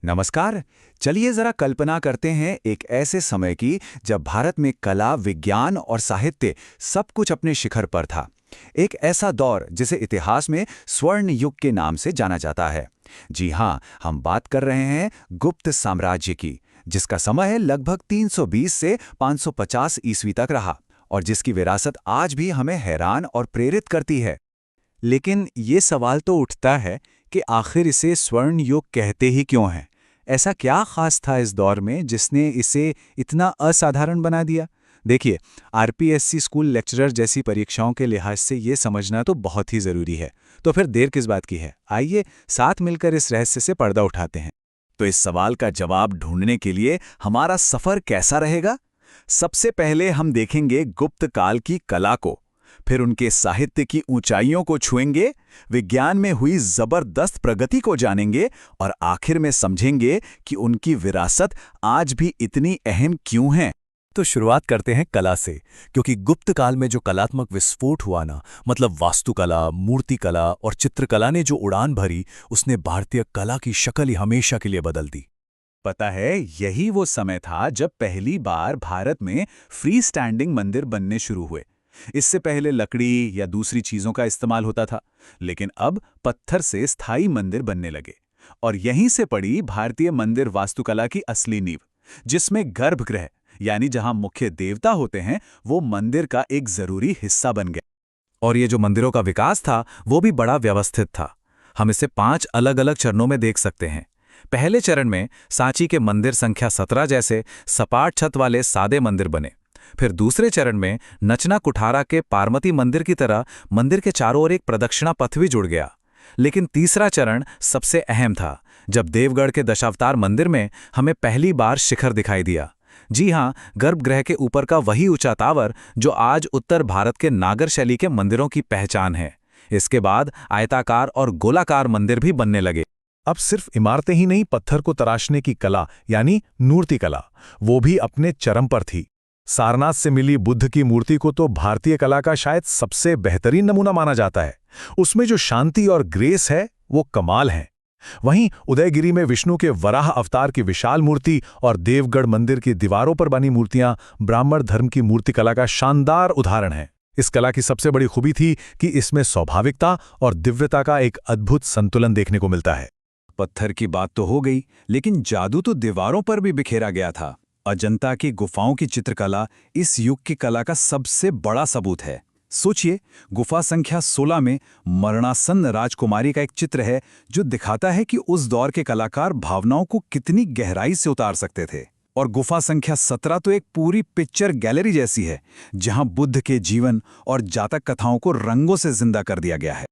नमस्कार। चलिए जरा कल्पना करते हैं एक ऐसे समय की जब भारत में कला, विज्ञान और साहित्य सब कुछ अपने शिखर पर था। एक ऐसा दौर जिसे इतिहास में स्वर्ण युग के नाम से जाना जाता है। जी हाँ, हम बात कर रहे हैं गुप्त साम्राज्य की, जिसका समय लगभग 320 से 550 ईस्वी तक रहा और जिसकी विरासत आज भी हमें हैरान और प्रेरित करती है। लेकिन ये सवाल तो उठता है कि आखिर इसे स्वर्ण युग कहते ही क्यों हैं? ऐसा क्या खास था इस दौर में जिसने इसे इतना असाधारण बना दिया? देखिए, आरपीएससी स्कूल लेक्चरर जैसी परीक्षाओं के लिहाज से ये समझना तो बहुत ही ज़रूरी है। तो फिर देर किस बात की है? आइए साथ मिलकर इस रहस्य से पर्दा उठाते हैं। तो इस सवाल का जवाब ढूंढने के लिए हमारा सफर कैसा रहेगा? सबसे पहले हम देखेंगे गुप्त काल की कला को, फिर उनके साहित्य की ऊंचाइयों को छुएंगे, विज्ञान में हुई जबरदस्त प्रगति को जानेंगे और आखिर में समझेंगे कि उनकी विरासत आज भी इतनी अहम क्यों है। तो शुरुआत करते हैं कला से, क्योंकि गुप्त काल में जो कलात्मक विस्फोट हुआ ना, मतलब वास्तुकला, मूर्तिकला और चित्रकला ने जो उड़ान भरी, उसने भारतीय कला की शक्ल ही हमेशा के लिए बदल दी। पता है, यही वो समय था जब पहली बार भारत में फ्री स्टैंडिंग मंदिर बनने शुरू हुए। इससे पहले लकड़ी या दूसरी चीजों का इस्तेमाल होता था, लेकिन अब पत्थर से स्थायी मंदिर बनने लगे। और यहीं से पड़ी भारतीय मंदिर वास्तुकला की असली नींव, जिसमें गर्भगृह यानी जहां मुख्य देवता होते हैं, वो मंदिर का एक जरूरी हिस्सा बन गया। और ये जो मंदिरों का विकास था, वो भी बड़ा व्यवस्थित था। हम इसे 5 अलग-अलग चरणों में देख सकते हैं। पहले चरण में सांची के मंदिर संख्या 17 जैसे सपाट छत वाले सादे मंदिर बने। फिर दूसरे चरण में नचना कुठारा के पार्वती मंदिर की तरह मंदिर के चारों ओर एक प्रदक्षिणा पथ भी जुड़ गया। लेकिन तीसरा चरण सबसे अहम था, जब देवगढ़ के दशावतार मंदिर में हमें पहली बार शिखर दिखाई दिया। जी हाँ, गर्भगृह के ऊपर का वही ऊंचा टावर जो आज उत्तर भारत के नागर शैली के मंदिरों की पहचान है। इसके बाद आयताकार और गोलाकार मंदिर भी बनने लगे। अब सिर्फ इमारतें ही नहीं, पत्थर को तराशने की कला यानी मूर्ति कला, वो भी अपने चरम पर थी। सारनाथ से मिली बुद्ध की मूर्ति को तो भारतीय कला का शायद सबसे बेहतरीन नमूना माना जाता है। उसमें जो शांति और ग्रेस है, वो कमाल है। वहीं उदयगिरी में विष्णु के वराह अवतार की विशाल मूर्ति और देवगढ़ मंदिर की दीवारों पर बनी मूर्तियां ब्राह्मण धर्म की मूर्तिकला का शानदार उदाहरण है। इस कला की सबसे बड़ी खूबी थी कि इसमें स्वाभाविकता और दिव्यता का एक अद्भुत संतुलन देखने को मिलता है। पत्थर की बात तो हो गई, लेकिन जादू तो दीवारों पर भी बिखेरा गया था। अजंता की गुफाओं की चित्रकला इस युग की कला का सबसे बड़ा सबूत है। सोचिए, गुफा संख्या 16 में मरणासन्न राजकुमारी का एक चित्र है जो दिखाता है कि उस दौर के कलाकार भावनाओं को कितनी गहराई से उतार सकते थे। और गुफा संख्या 17 तो एक पूरी पिक्चर गैलरी जैसी है, जहां बुद्ध के जीवन और जातक कथाओं को रंगों से जिंदा कर दिया गया है।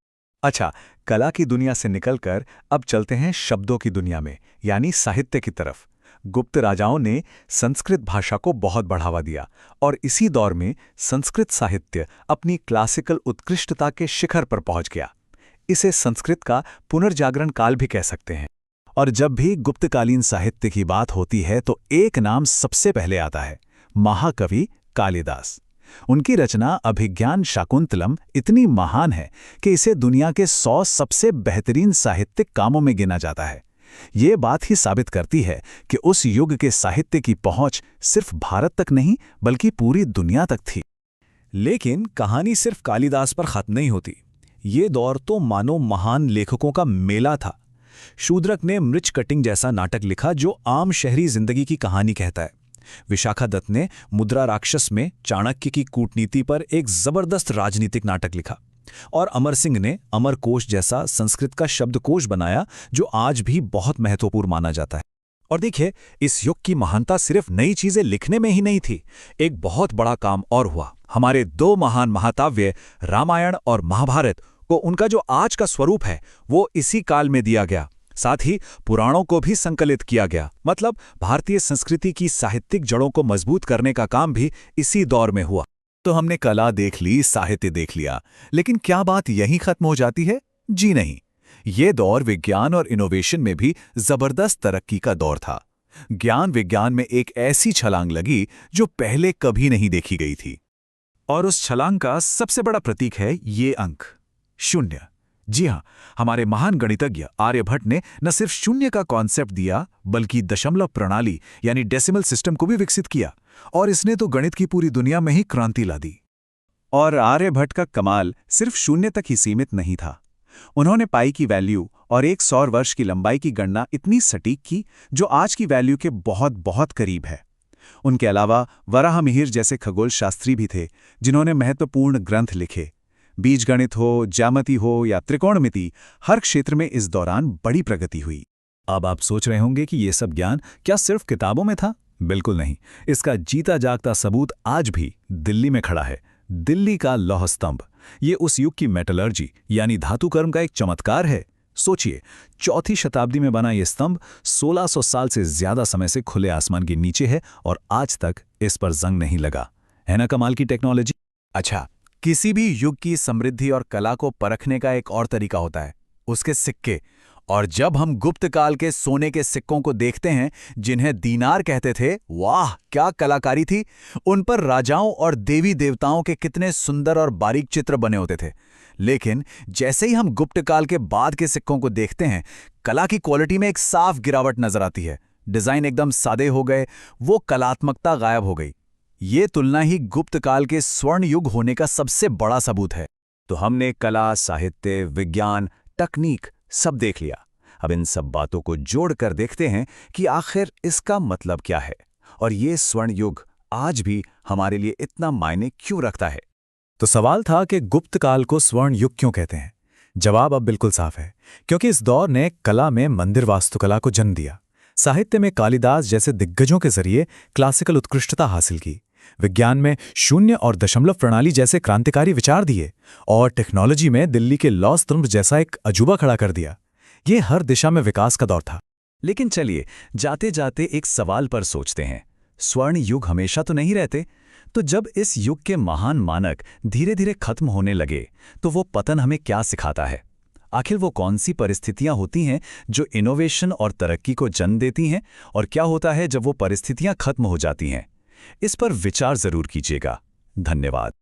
अच्छा, कला की दुनिया से निकलकर अब चलते हैं शब्दों की दुनिया में, यानी साहित्य की तरफ। गुप्त राजाओं ने संस्कृत भाषा को बहुत बढ़ावा दिया और इसी दौर में संस्कृत साहित्य अपनी क्लासिकल उत्कृष्टता के शिखर पर पहुंच गया। इसे संस्कृत का पुनर्जागरण काल भी कह सकते हैं। और जब भी गुप्तकालीन साहित्य की बात होती है तो एक नाम सबसे पहले आता है, महाकवि कालिदास। उनकी रचना अभिज्ञान शाकुंतलम इतनी महान है कि इसे दुनिया के 100 सबसे बेहतरीन साहित्यिक कामों में गिना जाता है। ये बात ही साबित करती है कि उस युग के साहित्य की पहुंच सिर्फ भारत तक नहीं बल्कि पूरी दुनिया तक थी। लेकिन कहानी सिर्फ कालिदास पर खत्म नहीं होती। ये दौर तो मानो महान लेखकों का मेला था। शूद्रक ने मृच कटिंग जैसा नाटक लिखा जो आम शहरी जिंदगी की कहानी कहता है। विशाखा दत्त ने मुद्रा राक्षस में चाणक्य की कूटनीति पर एक जबरदस्त राजनीतिक नाटक लिखा। और अमर सिंह ने अमरकोश जैसा संस्कृत का शब्दकोश बनाया जो आज भी बहुत महत्वपूर्ण माना जाता है। और देखिए, इस युग की महानता सिर्फ नई चीजें लिखने में ही नहीं थी। एक बहुत बड़ा काम और हुआ। हमारे 2 महान महाकाव्य रामायण और महाभारत को उनका जो आज का स्वरूप है वो इसी काल में दिया गया। साथ ही पुराणों को भी संकलित किया गया। मतलब भारतीय संस्कृति की साहित्यिक जड़ों को मजबूत करने का काम भी इसी दौर में हुआ। तो हमने कला देख ली, साहित्य देख लिया, लेकिन क्या बात यहीं खत्म हो जाती है? जी नहीं। ये दौर विज्ञान और इनोवेशन में भी जबरदस्त तरक्की का दौर था। ज्ञान विज्ञान में एक ऐसी छलांग लगी जो पहले कभी नहीं देखी गई थी। और उस छलांग का सबसे बड़ा प्रतीक है ये अंक, 0। जी हाँ, हमारे महान गणितज्ञ आर्यभट्ट ने न सिर्फ शून्य का कॉन्सेप्ट दिया बल्कि दशमलव प्रणाली यानी डेसिमल सिस्टम को भी विकसित किया, और इसने तो गणित की पूरी दुनिया में ही क्रांति ला दी। और आर्यभट्ट का कमाल सिर्फ शून्य तक ही सीमित नहीं था। उन्होंने पाई की वैल्यू और एक सौर वर्ष की लंबाई की गणना इतनी सटीक की जो आज की वैल्यू के बहुत बहुत करीब है। उनके अलावा वराहमिहिर जैसे खगोल शास्त्री भी थे जिन्होंने महत्वपूर्ण ग्रंथ लिखे। बीजगणित हो, ज्यामिति हो या त्रिकोणमिति, हर क्षेत्र में इस दौरान बड़ी प्रगति हुई। अब आप सोच रहे होंगे कि ये सब ज्ञान क्या सिर्फ किताबों में था? बिल्कुल नहीं। इसका जीता जागता सबूत आज भी दिल्ली में खड़ा है। दिल्ली का लौह स्तंभ, ये उस युग की मेटलर्जी यानी धातुकर्म का एक चमत्कार है। सोचिए, 4वीं शताब्दी में बना ये स्तंभ 1600 साल से ज्यादा समय से खुले आसमान के नीचे है और आज तक इस पर जंग नहीं लगा। है ना कमाल की टेक्नोलॉजी? अच्छा, किसी भी युग की समृद्धि और कला को परखने का एक और तरीका होता है, उसके सिक्के। और जब हम गुप्त काल के सोने के सिक्कों को देखते हैं जिन्हें दीनार कहते थे, वाह क्या कलाकारी थी! उन पर राजाओं और देवी देवताओं के कितने सुंदर और बारीक चित्र बने होते थे। लेकिन जैसे ही हम गुप्त काल के बाद के सिक्कों को देखते हैं, कला की क्वालिटी में एक साफ गिरावट नजर आती है। डिजाइन एकदम सादे हो गए, वो कलात्मकता गायब हो गई। ये तुलना ही गुप्त काल के स्वर्ण युग होने का सबसे बड़ा सबूत है। तो हमने कला, साहित्य, विज्ञान, तकनीक सब देख लिया। अब इन सब बातों को जोड़कर देखते हैं कि आखिर इसका मतलब क्या है और ये स्वर्ण युग आज भी हमारे लिए इतना मायने क्यों रखता है। तो सवाल था कि गुप्त काल को स्वर्ण युग क्यों कहते हैं? जवाब अब बिल्कुल साफ है, क्योंकि इस दौर ने कला में मंदिर वास्तुकला को जन्म दिया, साहित्य में कालिदास जैसे दिग्गजों के जरिए क्लासिकल उत्कृष्टता हासिल की, विज्ञान में शून्य और दशमलव प्रणाली जैसे क्रांतिकारी विचार दिए, और टेक्नोलॉजी में दिल्ली के लौह स्तंभ जैसा एक अजूबा खड़ा कर दिया। ये हर दिशा में विकास का दौर था। लेकिन चलिए, जाते जाते एक सवाल पर सोचते हैं। स्वर्ण युग हमेशा तो नहीं रहते, तो जब इस युग के महान मानक धीरे धीरे खत्म होने लगे तो वो पतन हमें क्या सिखाता है? आखिर वो कौन सी परिस्थितियां होती हैं जो इनोवेशन और तरक्की को जन्म देती हैं, और क्या होता है जब वो परिस्थितियां खत्म हो जाती हैं? इस पर विचार जरूर कीजिएगा। धन्यवाद।